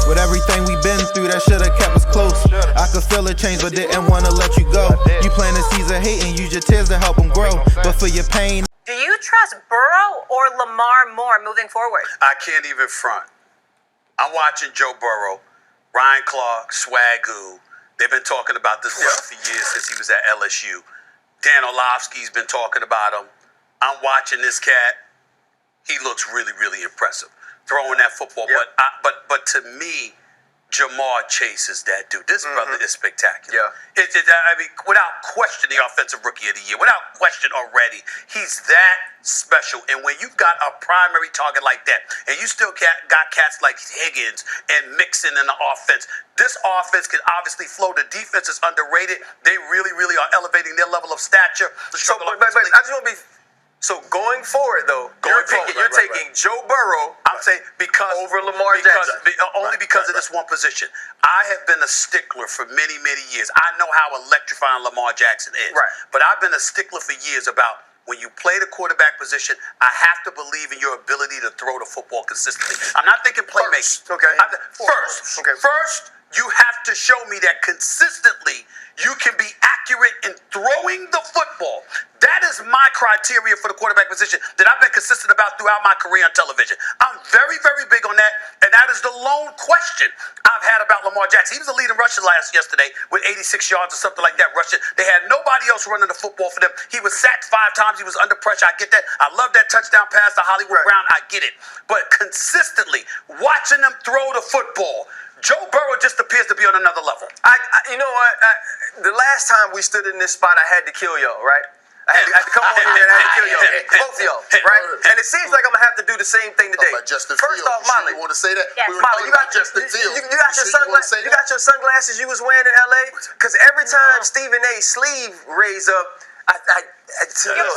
With everything we've been through, that should've kept us close. I could feel a change, but didn't wanna let you go. You plant a seeds of hate and use your tears to help them grow. But for your pain. Do you trust Burrow or Lamar more moving forward? I can't even front. I'm watching Joe Burrow, Ryan Clark, Swagoo. They've been talking about this for years since he was at LSU. Dan Orlovsky's been talking about him. I'm watching this cat. He looks really, really impressive throwing that football. Yep. But to me, Jamar Chase is that dude. This brother is spectacular. Yeah. I mean, without question, the offensive rookie of the year. Without question already, he's that special. And when you've got a primary target like that, and you still got cats like Higgins and Mixon in the offense, this offense can obviously flow. The defense is underrated. They really, really are elevating their level of stature. So, but I just want to be... So going forward, though, you're taking Joe Burrow. I'm saying because over Lamar Jackson, only because of this one position. I have been a stickler for many, many years. I know how electrifying Lamar Jackson is. Right. But I've been a stickler for years about when you play the quarterback position, I have to believe in your ability to throw the football consistently. I'm not thinking playmaking. First, you have to show me that consistently you can be accurate in throwing the football. That is my criteria for the quarterback position that I've been consistent about throughout my career on television. I'm very, very big on that, and that is the lone question I've had about Lamar Jackson. He was the leading rusher yesterday with 86 yards or something like that rushing. They had nobody else running the football for them. He was sacked 5 times. He was under pressure. I get that. I love that touchdown pass to Hollywood Brown. I get it. But consistently, watching them throw the football, Joe Burrow just appears to be on another level. You know what? The last time we stood in this spot, I had to kill y'all, right? I had to come on here and I had to kill y'all. Both of y'all, right? And it seems like I'm going to have to do the same thing today. First off, Molly. You want to say that? Yes. Molly, you got Justin Fields. You got your sunglasses. You got your sunglasses you was wearing in LA? Because every time Stephen A. sleeve raised up,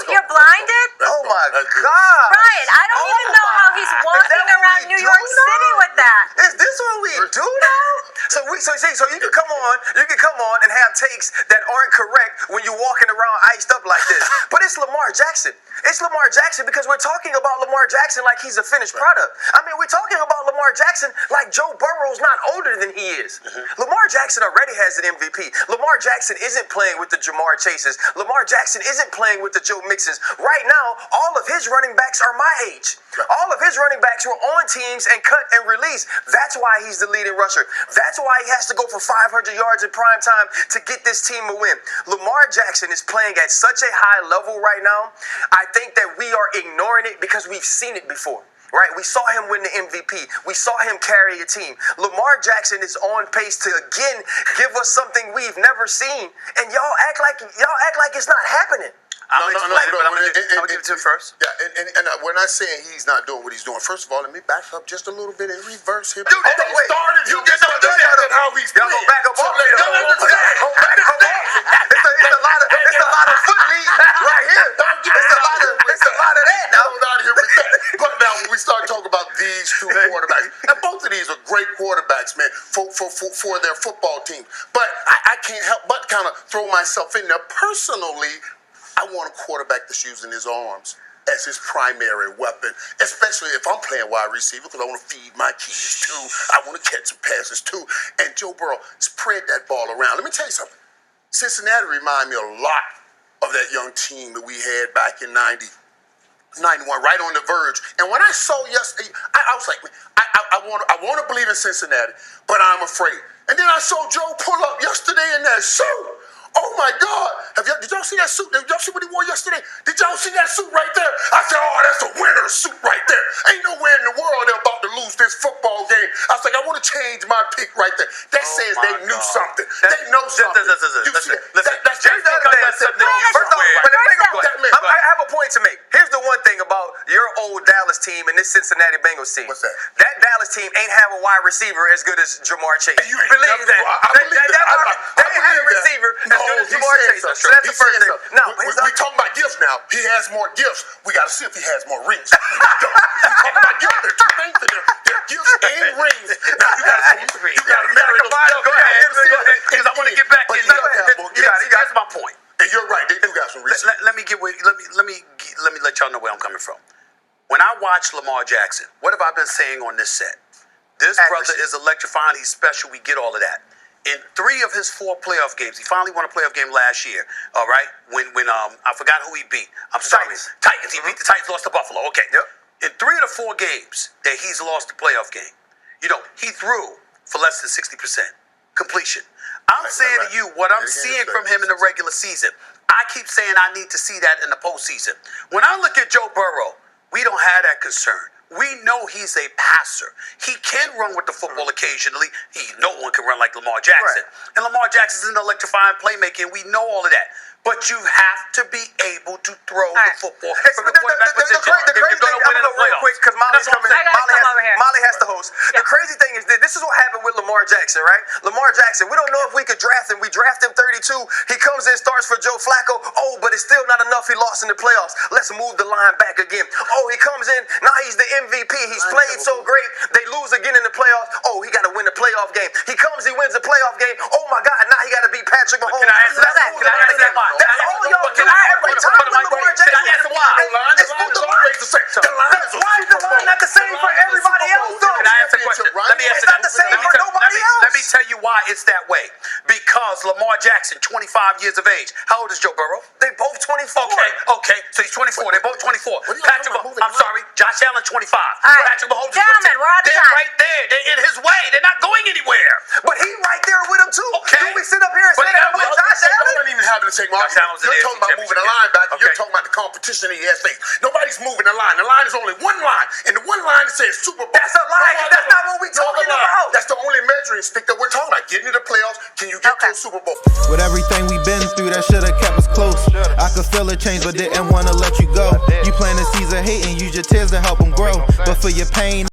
You're blinded? Oh my God. Ryan, I don't even know how he's walking around New York City with that. Is this what we do now? So you can come on and have takes that aren't correct when you're walking around iced up like this. But it's Lamar Jackson. It's Lamar Jackson because we're talking about Lamar Jackson like he's a finished product. I mean, we're talking about Lamar Jackson like Joe Burrow's not older than he is. Lamar Jackson already has an MVP. Lamar Jackson isn't playing with the Jamar Chases. Lamar Jackson isn't playing with the Joe Mixons. Right now, all of his running backs are my age. All of his running backs were on teams and cut and release. That's why he's the leading rusher. That's why he has to go for 500 yards in prime time to get this team a win. Lamar Jackson is playing at such a high level right now. I think that we are ignoring it because we've seen it before. Right? We saw him win the MVP. We saw him carry a team. Lamar Jackson is on pace to again give us something we've never seen. And y'all act like it's not happening. I'm going to give it to him first. Yeah, and we're not saying he's not doing what he's doing. First of all, let me back up just a little bit and reverse him. Dude, You just started how he's playing. Y'all go back up on me. It's a lot of foot lead right here. It's a lot of that now. Out here with that. But now when we start talking about these two quarterbacks, and both of these are great quarterbacks, man, for their football team. But I can't help but kind of throw myself in there personally. I want a quarterback that's using his arms as his primary weapon, especially if I'm playing wide receiver because I want to feed my kids too. I want to catch some passes too. And Joe Burrow, spread that ball around. Let me tell you something. Cincinnati remind me a lot of that young team that we had back in 91, right on the verge. And when I saw yesterday, I was like, I want to believe in Cincinnati, but I'm afraid. And then I saw Joe pull up yesterday in that suit. Oh my God! Did y'all see that suit? Did y'all see what he wore yesterday? Did y'all see that suit right there? I said, oh, that's a winner's suit right there. Ain't nowhere in the world they're about to lose this football game. I was like, I want to change my pick right there. That says they knew something. They know something. Listen. That's just because that's something you wear. I have a point to make. Here's the one thing about your old Dallas team and this Cincinnati Bengals team. What's that? That Dallas team ain't have a wide receiver as good as Jamar Chase. You believe that? I believe that. They ain't had a receiver as good as Jamar Chase. So that's the first thing. Now, we talking about gifts now. He has more gifts. We got to see if he has more rings. We talking about gifts. There are two things in there. There are gifts and rings. Now you got to marry those gifts. Go ahead. Because I want to get back in. That's my point. And you're right. They do got some rings. Let me let y'all know where I'm coming from. When I watch Lamar Jackson, what have I been saying on this set? This brother is electrifying. He's special. We get all of that. In 3 of his 4 playoff games, he finally won a playoff game last year. All right, when I forgot who he beat. I'm sorry, Titans. He beat the Titans, lost to Buffalo. Okay. Yep. In 3 of the 4 games that he's lost the playoff game, he threw for less than 60% completion. I'm saying to you, what I'm seeing from him in the regular season, I keep saying I need to see that in the postseason. When I look at Joe Burrow, we don't have that concern. We know he's a passer. He can run with the football occasionally. No one can run like Lamar Jackson. Right. And Lamar Jackson's an electrifying playmaker, and we know all of that. But you have to be able to throw the football from the quarterback position. The crazy thing, I'm going to go real quick because Molly's coming in. Molly has to host. Yeah. The crazy thing is this is what happened with Lamar Jackson, right? Lamar Jackson, we don't know if we could draft him. We draft him 32. He comes in, starts for Joe Flacco. Oh, but it's still not enough. He lost in the playoffs. Let's move the line back again. Oh, he comes in. Now he's the MVP. He's played so great. They lose again in the playoffs. Oh, he got to win the playoff game. He comes, he wins the playoff game. Oh, my God. Now he got to beat Patrick Mahomes. Can I answer that? Can I answer that? That's all y'all do every time with Lamar Jackson. Why is the line not the same for everybody else, though? Can I ask a question? Let me answer that. It's not the same for nobody else. Let me tell you why it's that way. Because Lamar Jackson, 25 years of age. How old is Joe Burrow? They both 24. Okay. So he's 24. They're both 24. I'm sorry. Josh Allen, 25. Patrick Mahomes is 26. Gentlemen, we're out of time. They're right there. They're in his way. They're not going anywhere. But he right there with him, too. Okay. Do we sit up here and say that with Josh Allen? Y'all don't even have to take my argument. You're talking about moving the line back. You're talking about the competition he has faced. Nobody's moving the line. The line is only one line. And the one line says Super Bowl. That's a lie. That's not what we're talking about. That's the only measuring stick that we're talking about. Getting to the playoffs. Can you get to a Super Bowl? With everything we've been through, that shoulda kept us close. I could feel a change, but didn't wanna let you go. You planted seeds of hate and use your tears to help them grow. But for your pain